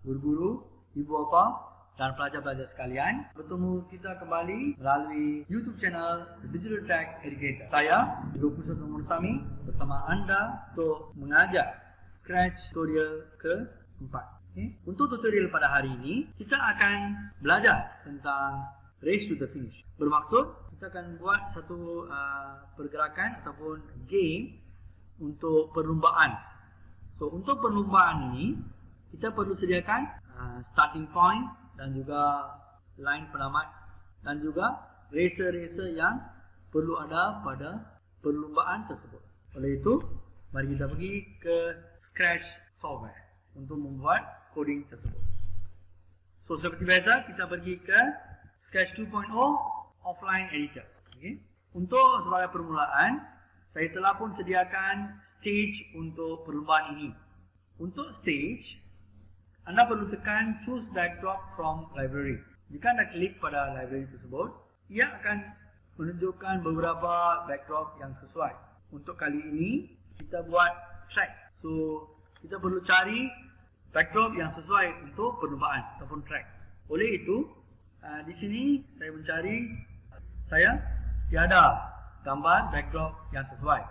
guru-guru, ibu bapa dan pelajar-pelajar sekalian, bertemu kita kembali melalui YouTube channel Digital Tech Educator. Saya, Guru Pusat Nur Sami, bersama anda untuk mengajar Scratch tutorial ke-4. Okay. Untuk tutorial pada hari ini, kita akan belajar tentang Race to the Finish. Bermaksud, kita akan buat satu pergerakan ataupun game untuk perlumbaan. So, untuk perlumbaan ini, kita perlu sediakan starting point dan juga line penamat dan juga racer-racer yang perlu ada pada perlumbaan tersebut. Oleh itu, mari kita pergi ke Scratch software untuk membuat coding tersebut. So, seperti biasa, kita pergi ke Scratch 2.0 offline editor. Okay. Untuk sebagai permulaan, saya telah pun sediakan stage untuk perlumbaan ini. Untuk stage, anda perlu tekan choose backdrop from library. Jika anda klik pada library tersebut, ia akan menunjukkan beberapa backdrop yang sesuai. Untuk kali ini, kita buat track. So, kita perlu cari backdrop yang sesuai untuk perlumbaan ataupun track. Oleh itu, di sini saya mencari, saya tiada gambar backdrop yang sesuai.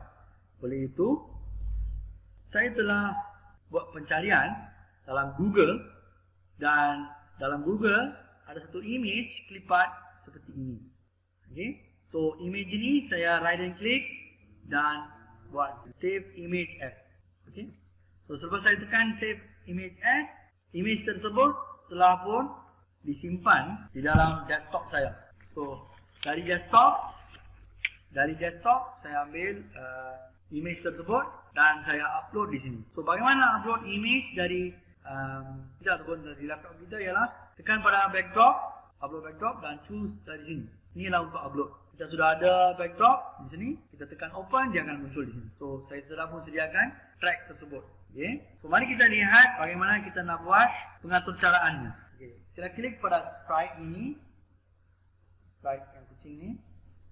Oleh itu, saya telah buat pencarian dalam Google, dan dalam Google ada satu image clipart seperti ini. Okay. So image ini saya right and click dan buat save image as. Okay. So selepas saya tekan save image as, image tersebut telah pun disimpan di dalam desktop saya. So dari desktop saya ambil image tersebut dan saya upload di sini. So bagaimana upload image dari kita ataupun dari laptop kita ialah tekan pada backdrop, upload backdrop dan choose dari sini. Inilah untuk upload. Kita sudah ada backdrop di sini, kita tekan open, dia akan muncul di sini. So saya sudah pun sediakan track tersebut. Okay. So mari kita lihat bagaimana kita nak buat pengatur caraannya. Okay. Sila klik pada sprite ini, sprite yang kucing ini,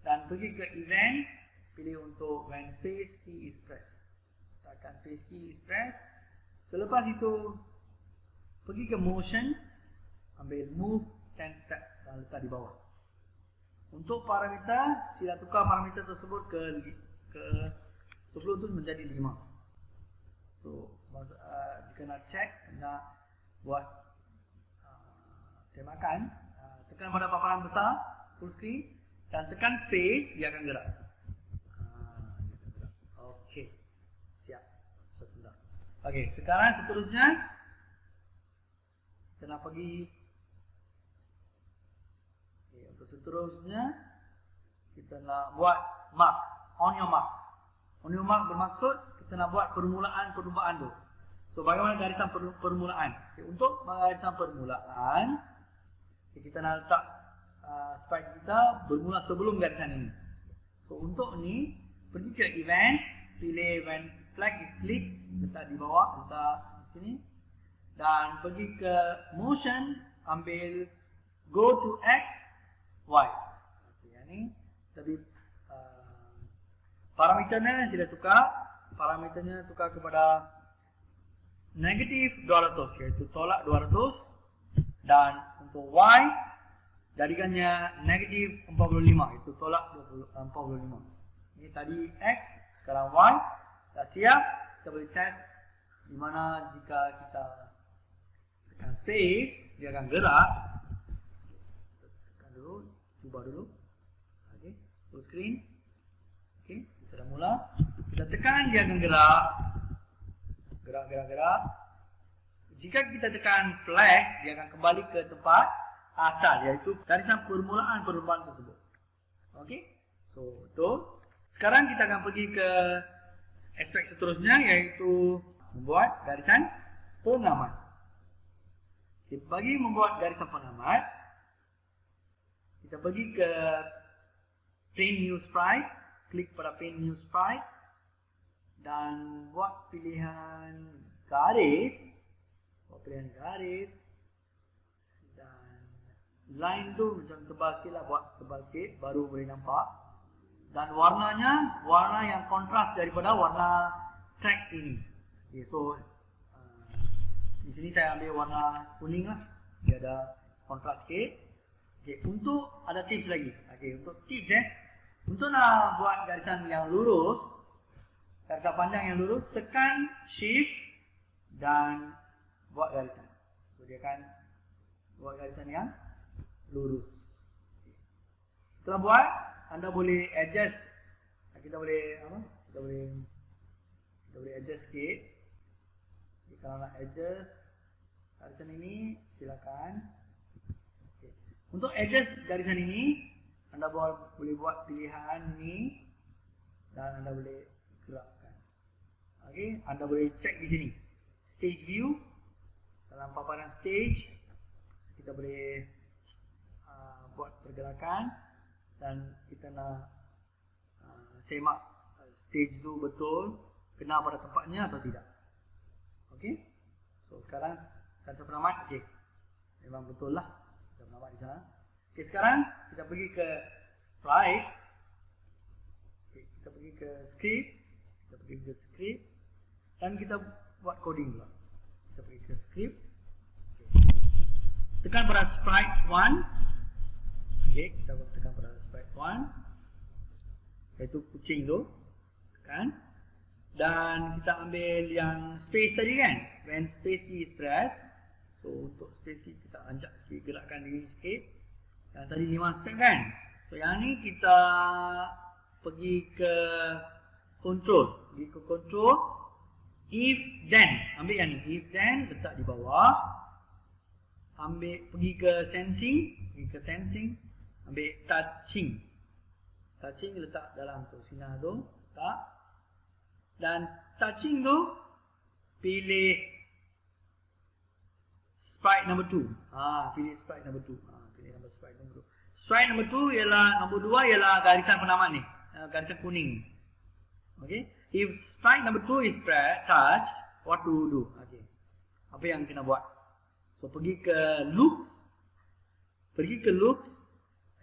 dan pergi ke event, pilih untuk when space key is pressed. Tekan space key is pressed. Selepas itu pergi ke motion, ambil move 10 step dan letak di bawah. Untuk parameter, sila tukar parameter tersebut ke sebelum itu menjadi 5. So, jika nak check, nak buat semakan, tekan pada paparan besar, full screen, dan tekan space, dia akan gerak. Okey, siap. Okey, sekarang seterusnya, kita nak pergi. Okay, untuk seterusnya kita nak buat mark, on your mark. On your mark bermaksud kita nak buat permulaan perlumbaan tu. So bagaimana garisan permulaan? Okay, untuk garisan permulaan, okay, kita nak letak sprite kita bermula sebelum garisan ini. So untuk ni, pergi ke event, pilih when flag is click, letak di bawah, letak di sini. Dan pergi ke motion, ambil go to X, Y. Okay, ini tapi parameternya sudah tukar. Parameternya tukar kepada negatif 200, iaitu tolak 200. Dan untuk Y, jadikannya negatif 45, itu tolak 45. Ini tadi X, sekarang Y. Dah siap, kita boleh test di mana jika kita tekan space, dia akan gerak. Tekan dulu, cuba dulu. Okay, full screen. Okay, kita dah mula. Kita tekan, dia akan gerak. Gerak. Jika kita tekan flag, dia akan kembali ke tempat asal, iaitu garisan permulaan perlumbaan tersebut. Okay, so betul. Sekarang kita akan pergi ke aspek seterusnya, iaitu membuat garisan penamat. Bagi membuat garisan penamat, kita pergi ke Paint New Sprite, klik pada Paint New Sprite dan buat pilihan garis, dan line tu macam tebal sikit lah, buat tebal sikit baru boleh nampak. Dan warnanya, warna yang kontras daripada warna track ini. Okay, so Di sini saya ambil warna kuning lah, dia ada kontras sikit. Okey, untuk ada tips lagi. Okey, untuk tips untuk nak buat garisan yang lurus, garisan panjang yang lurus, tekan shift dan buat garisan. So dia akan buat garisan yang lurus. Setelah buat, anda boleh adjust. Kita boleh adjust sikit. Kalau nak adjust garisan ini, silakan. Okay. Untuk adjust garisan ini, anda boleh buat pilihan ini dan anda boleh gerakkan. Okay. Anda boleh cek di sini stage view. Dalam paparan stage, kita boleh buat pergerakan dan kita nak semak stage itu betul kena pada tempatnya atau tidak. Okey. So sekarang garisan penamat okey. Memang betul lah garisan penamat di sana. Okey, sekarang kita pergi ke sprite. Okey, kita pergi ke script. Dan kita buat coding pula. Kita pergi ke script. Okay. Tekan pada sprite 1. Okey, kita tekan pada sprite 1. Iaitu kucing tu. Tekan. Dan kita ambil yang space tadi kan. When space key is pressed. So untuk space key kita anjak sikit, gerakkan diri sikit. Dan tadi 5 step kan. So yang ni kita pergi ke control. Pergi ke control. If then. Ambil yang ni. If then letak di bawah. Pergi ke sensing. Ambil touching. Touching letak dalam tu. Sinar tu. Letak. Dan touching tu pilih sprite number 2. Pilih sprite number 2. Pilih sprite number 2. Sprite number 2 ialah nombor 2 ialah garisan penamat ni. Garisan kuning. Okay. If sprite number 2 is touched, what to do? Okay. Apa yang kena buat? So pergi ke loops.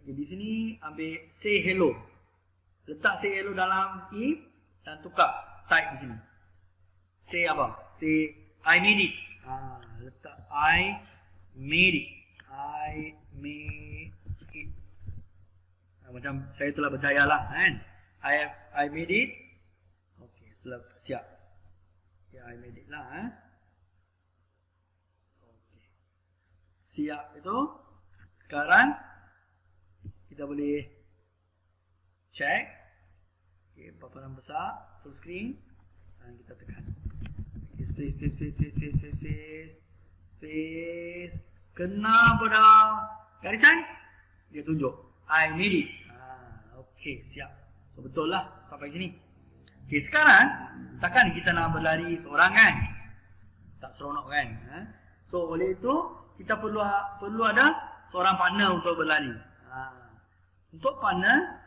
Okay, di sini ambil say hello. Letak say hello dalam if dan tukar type di sini. Say apa? Say I made it. Letak I made it. Macam saya telah berjaya lah kan. I made it. Okey, siap. Ya, I made it lah. Okey. Siap itu. Sekarang kita boleh check. Okay, paparan besar, full screen, dan kita tekan. Okay, space, kena pada garisan, dia tunjuk I made it. Okay, siap. So betul lah sampai sini. Okay, sekarang takkan kita nak berlari seorang kan? Tak seronok kan? So oleh itu kita perlu ada seorang partner untuk berlari. Untuk partner,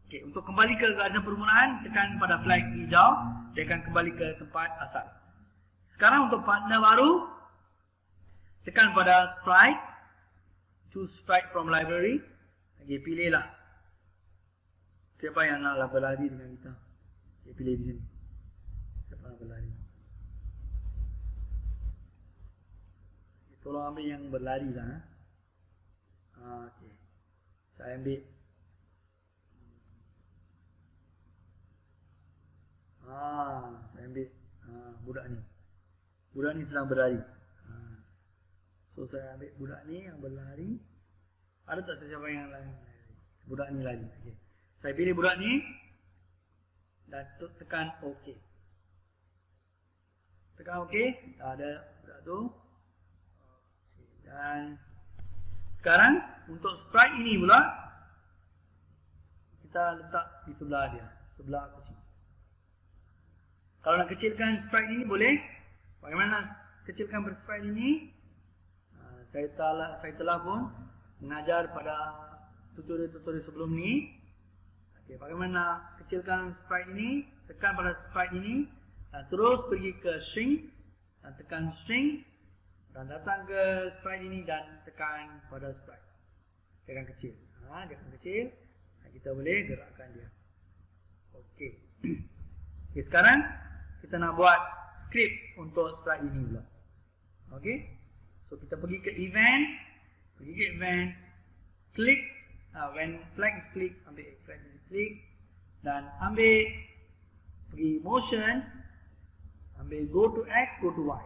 okay, untuk kembali ke garisan permulaan, tekan pada flag hijau, dia akan kembali ke tempat asal. Sekarang untuk partner baru, tekan pada sprite, choose sprite from library. Okay, pilihlah siapa yang nak berlari dengan kita. Okay, pilih di sini. Siapa nak berlari? Okay, tolong ambil yang berlari lah. Okay. Saya ambil. Saya ambil budak ni. Budak ni sedang berlari. So saya ambil budak ni yang berlari. Ada tak sesiapa yang lain? Budak ni lari. Okay. Saya pilih budak ni dan tekan OK. Tekan OK. Dah ada budak tu. Okay. Dan sekarang untuk sprite ini pula kita letak di sebelah dia, sebelah kucing. Kalau nak kecilkan sprite ini boleh. Bagaimana nak kecilkan sprite ini? Saya telah pun mengajar pada tutorial sebelum ni. Okay, bagaimana nak kecilkan sprite ini? Tekan pada sprite ini dan terus pergi ke shrink dan tekan shrink dan datang ke sprite ini dan tekan pada sprite. Dia akan kecil. Dia akan kecil dan kita boleh gerakkan dia. Okey. Okay, sekarang kita nak buat script untuk sprite ini pula. Okey. So kita pergi ke event, klik, when flag is click, ambil flag is click, dan ambil pergi motion, ambil go to x, go to y.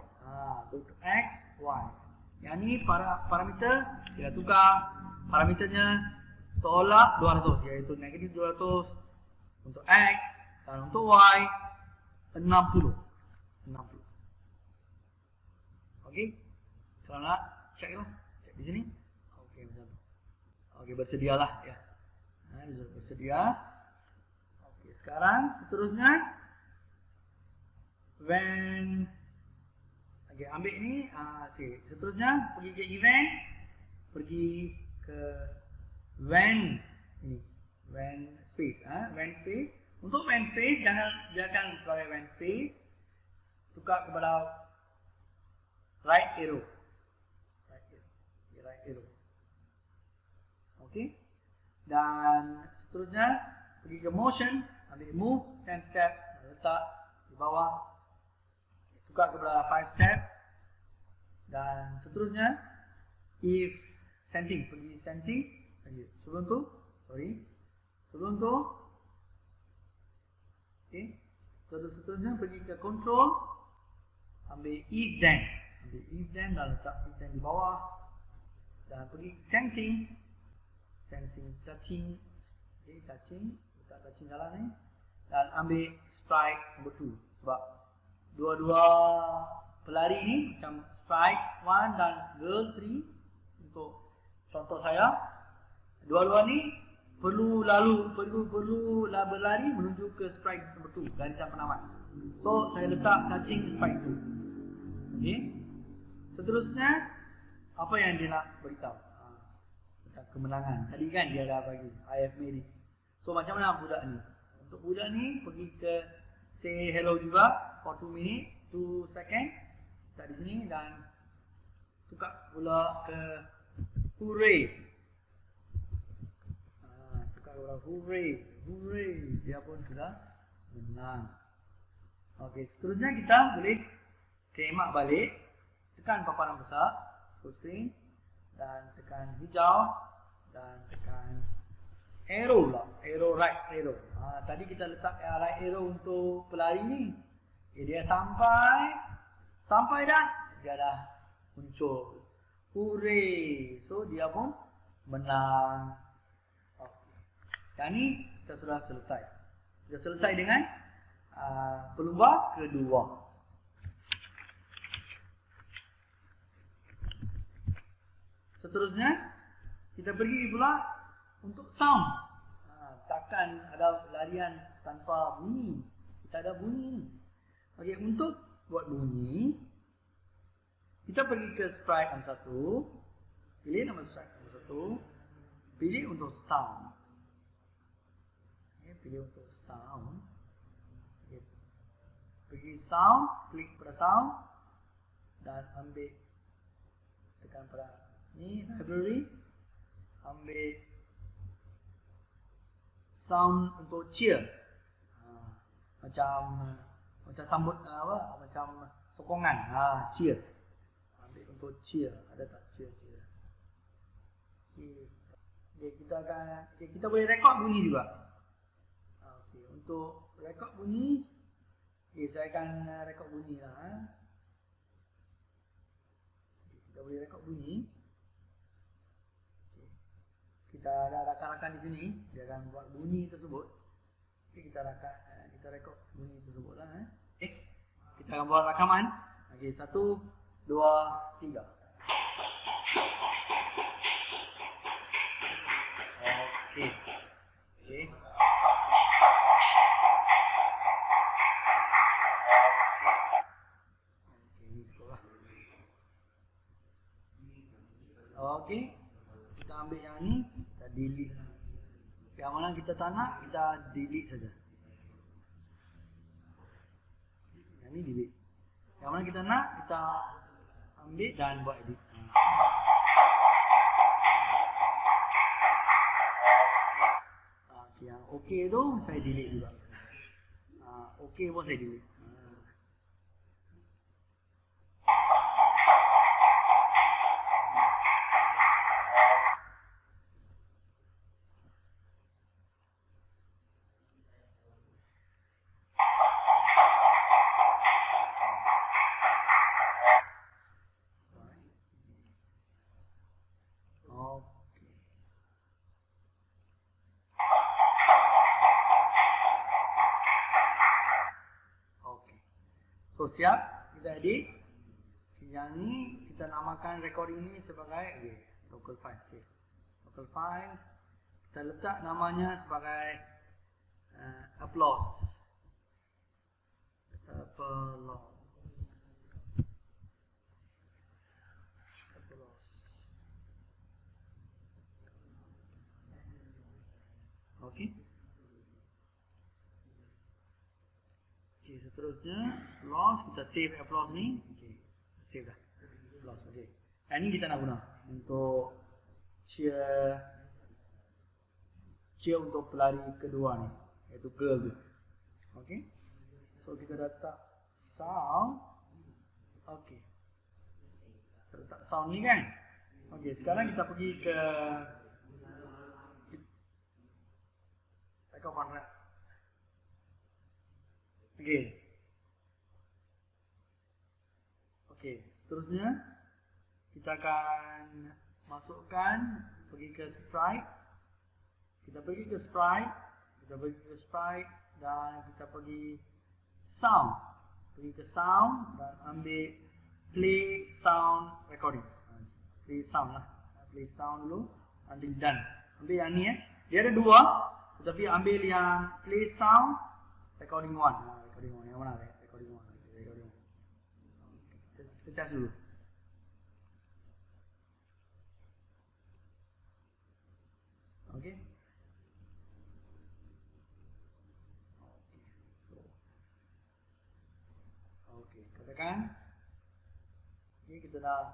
Go to x, y. Yang ni parameter kita tukar parameternya tolak 200, iaitu negatif 200 untuk x, dan untuk y 60. Okey. Kalau nak check lah, check di sini. Okey, macam tu. Okey, bersedialah ya. Bersedia. Okey, sekarang seterusnya when ambil ni, seterusnya pergi ke event, pergi ke when ini, when space, when space. Untuk when space jangan sebagai when space, tukar kepada right arrow. Okey. Dan seterusnya pergi ke motion, ambil move 10 step, letak di bawah, tukar kepada 5 step. Dan seterusnya if sensing, pergi sensing. Sebelum tu okey. Seterusnya pergi ke control, ambil if then, dan letak if then di bawah. Dan pergi sensing, touching, letak touching dalam ni, dan ambil sprite number 2, sebab dua-dua pelari ni macam sprite 1 dan girl 3. Untuk contoh saya, dua-dua ni perlu berlari menuju ke sprite number 2, garisan penamat. So saya letak touching sprite 2. Okey. Seterusnya apa yang dia nak beritahu? Macam kemenangan. Tadi kan dia dah bagi I have made it. So macam mana budak ni? Untuk budak ni pergi ke say hello juga for 2 minutes, 2 second. Tak di sini, dan tukar pula ke hooray. Tukar pula hooray. Dia pun sudah menang. Okey, seterusnya kita boleh semak balik. Tekan paparan besar, full screen, dan tekan hijau, dan tekan arrow lah, right arrow. Tadi kita letak right arrow untuk pelari ni. Okay, dia sampai dah, dia dah muncul. Hooray! So dia pun menang. Okay. Dan ni kita sudah selesai. Kita selesai dengan pelumba kedua. Seterusnya kita pergi pula untuk sound. Takkan ada larian tanpa bunyi. Kita ada bunyi. Okey, untuk buat bunyi, kita pergi ke sprite nombor 1. Pilih nombor sprite nombor 1. Pilih untuk sound. Okay, pilih untuk sound. Okay. Pergi sound, klik pada sound, dan ambil, tekan pada ni library, ambil sound untuk cheer. Macam sambut macam sokongan. Cheer. Ambil untuk cheer. Ada tak cheer? Okay, kita boleh rekod bunyi juga. Okay, untuk rekod bunyi, saya akan rekod bunyi lah. Kita boleh rekod bunyi. Kita ada rakan-rakan di sini, dia akan buat bunyi tersebut. Okey, kita rekod bunyi tersebut lah. Kita akan buat rakaman. Okey, 1, 2, 3. Okey. Okey. Kita ambil yang ni, kita delete. Yang mana kita tak nak, kita delete saja. Yang ni delete. Yang mana kita nak, kita ambil dan buat edit. Yang okey tu saya delete juga. Okey pun saya delete. So siap kita edit. Yang ni kita namakan recording ni sebagai local file. Okay. Local file. Kita letak namanya sebagai applause. Okey. Okey, seterusnya applause, kita save applause ni. Okey, save dah. Applause, okey. Ini kita nak guna untuk cheer untuk pelari kedua ni, iaitu girl tu. Okey. So kita letak sound. Okey. Kita letak sound ni kan. Okey, sekarang kita pergi ke warna. Okey. Okey, seterusnya kita akan masukkan pergi ke sprite. Kita pergi ke sprite, dan kita pergi sound. Pergi ke sound dan ambil play sound recording. Play sound lah. Play sound dulu. Ambil done. Ambil yang ni Dia ada dua. Tetapi ambil yang play sound recording 1. Recording 1 yang mana? Recording 1. Kita test dulu. Okey. Okey, katakan. Okey, kita dah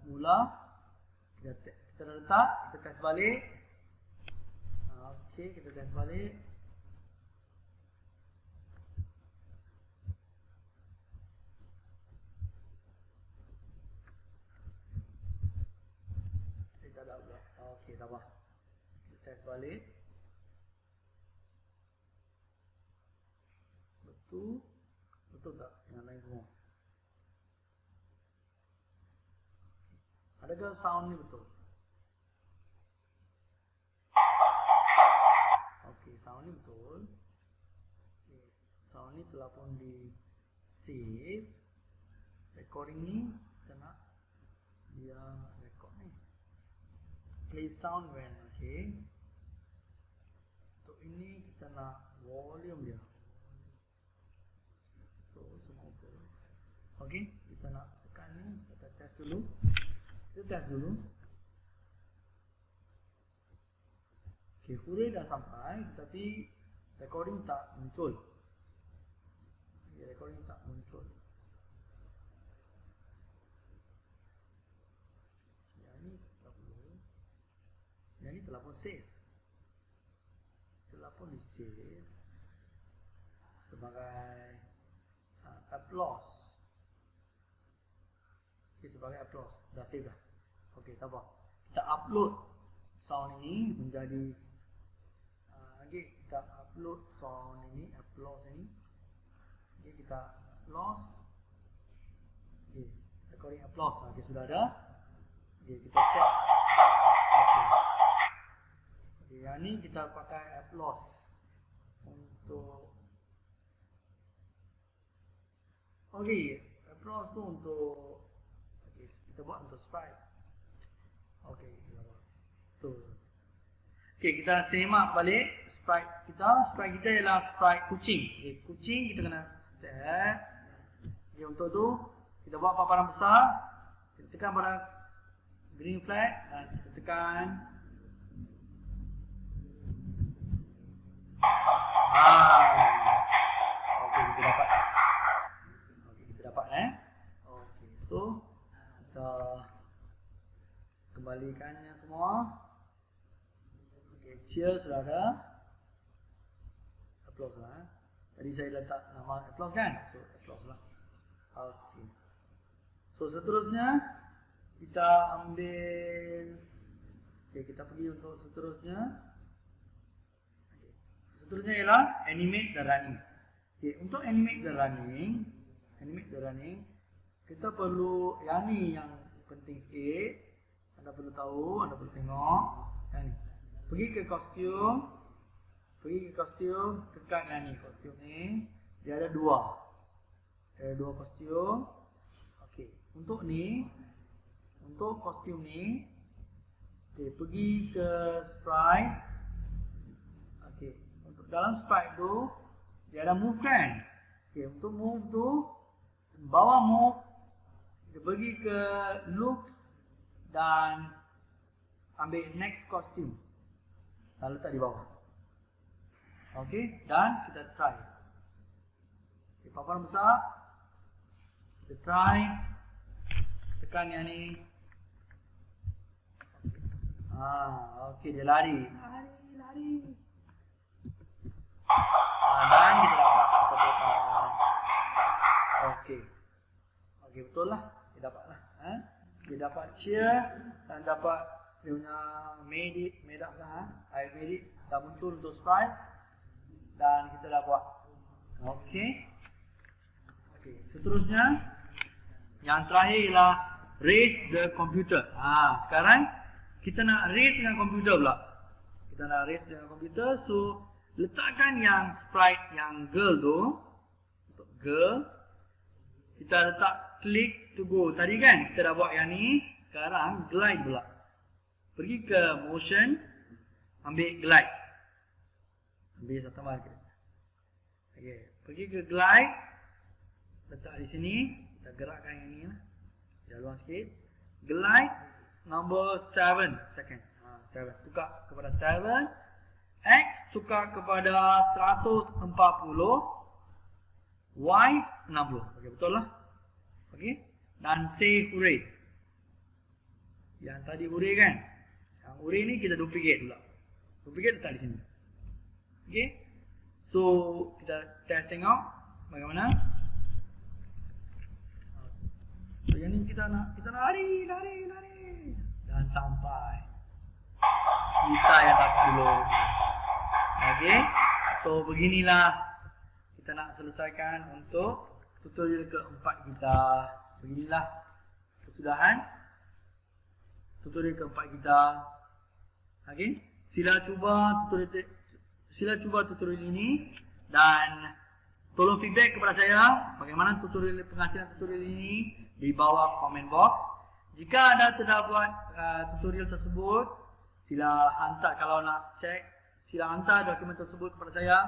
mula. Kita dah letak, kita test balik. Okey, kita test balik. Kita dah buat. Okey, dah buat. Kita test balik. Betul tak? Yang lain semua. Adakah sound ni betul? Sound ni betul. Okay. Sound ni telah pun di save. Recording ni kita nak dia record ni. Play sound when. Okay. Untuk ini kita nak volume dia. So semua betul. Okay. Kita nak tekan ni. Kita test dulu. Okay, hurry dah sampai, tetapi recording tak muncul. Recording tak muncul. Yang ni tak perlu. Yang ni telah pun save. Telah pun di save sebagai applause. Okay, sebagai applause. Dah save dah. Okay, tak apa. Kita upload sound ini menjadi kita upload sound ini, applause ini. Okay, kita applause. Okay, recording applause. Okay, sudah ada. Okay, kita check. Okay, yang ni kita pakai applause untuk. Okay, applause tu untuk. Okay, kita buat untuk sprite. Okay, kita buat. Betul. Okay, kita semak balik. Sprite kita ialah sprite kucing. Okay, kucing kita kena step. Okay, untuk tu kita buat paparan besar. Kita tekan pada green flag dan kita tekan. Okay, kita dapat. Okay, kita dapat Okay, so kita kembalikannya semua. Okay, cheer sudah ada. Applause lah. Tadi saya letak nama applause kan? So applause lah. Okay. So seterusnya kita ambil. Okay, kita pergi untuk seterusnya. Okay. Seterusnya ialah animate the running. Okay, untuk animate the running, kita perlu yang ni yang penting sikit. Anda perlu tahu, anda perlu tengok. Yang ni. Pergi ke kostum, tekan yang ni, kostum ni, dia ada dua. Ada 2 kostum. Okey, untuk kostum ni, okey, pergi ke sprite. Okey, untuk dalam sprite tu dia ada move kan. Okey, untuk move tu bawah move dia pergi ke looks dan ambil next costume dan letak di bawah. Okey, dan kita try. Okay, papan besar. Kita try. Tekan yang ni. Okey, dia lari. Dan kita dapat kotak. Okey, betul lah. Dia dapat lah. Dia dapat cheer dan dapat dia punya medap lah. Air medit dah muncul untuk sprite dan kita dah buat. Okey, seterusnya yang terakhir ialah raise the computer. Sekarang kita nak raise dengan komputer pula. Kita nak raise dengan komputer, so letakkan yang sprite yang girl tu. Untuk girl kita letak click to go. Tadi kan kita dah buat yang ni. Sekarang glide pula. Pergi ke motion, ambil glide. Ambil satu marker. Okey, pergi ke glide. Letak di sini. Kita gerakkan yang ni lah. Jalan sikit. Glide number 7 second. 7. Tukar kepada 7. X tukar kepada 140. Y 60. Okey, betul lah. Okey. Dan say hooray. Yang tadi hooray kan? Yang hooray ni kita duplicate pula. Duplicate letak di sini. Okey. So kita test tengok bagaimana. So yang ni kita nak lari dan sampai kita yang dapat dulu. Okey. So beginilah kita nak selesaikan untuk tutorial keempat kita. Beginilah kesudahan tutorial keempat kita. Okey. Sila cuba tutorial ini dan tolong feedback kepada saya bagaimana penghasilan tutorial ini di bawah comment box. Jika anda terdapat tutorial tersebut, sila hantar, kalau nak cek, sila hantar dokumen tersebut kepada saya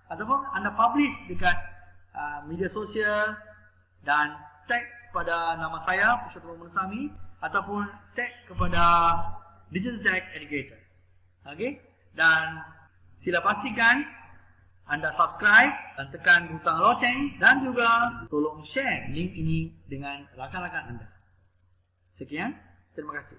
ataupun anda publish dekat media sosial dan tag pada nama saya Pushottam Mursami ataupun tag kepada Digital Tech Educator. Okey, dan sila pastikan anda subscribe dan tekan butang loceng dan juga tolong share link ini dengan rakan-rakan anda. Sekian, terima kasih.